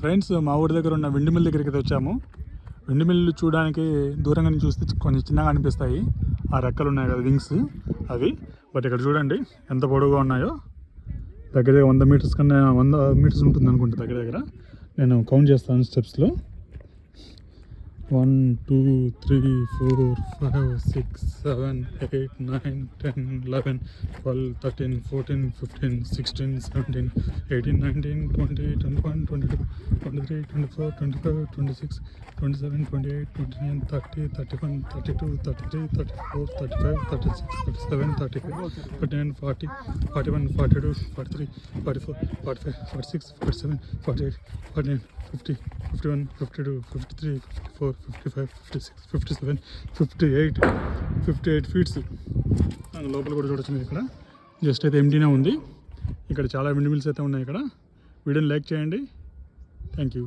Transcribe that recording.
Friends, మా ఊరి దగ్గర ఉన్న విండ్ మిల్ దగ్గరికి అయితే వచ్చాము. విండ్ మిల్లు చూడడానికి దూరంగా నుంచి చూస్తే కొంచెం చిన్నగా అనిపిస్తాయి. ఆ రెక్కలు ఉన్నాయి కదా, వింగ్స్ అవి. బట్ ఇక్కడ చూడండి ఎంత పొడవుగా ఉన్నాయో. దగ్గర 100 మీటర్స్ కన్నా 100 మీటర్స్ ఉంటుంది అనుకుంటా దగ్గర దగ్గర. నేను కౌంట్ చేస్తాను స్టెప్స్లో. 1 2 3 4 5 6 7 8 9 10 11 12 13 14 15 16 17 18 19 20 21 22 23 24 25 26 27 28 29 30 31 32 33 34 35 36 37 38 39 40 41 42 43 44 45 46 47 48 49 50 51 52 53 54 55 56 57 58 ఫీట్స్. లోపల కూడా చూడొచ్చు మీరు. ఇక్కడ జస్ట్ అయితే ఎంటీనే ఉంది. ఇక్కడ చాలా విండ్ మిల్స్ అయితే ఉన్నాయి. ఇక్కడ వీడియోని లైక్ చేయండి. Thank you.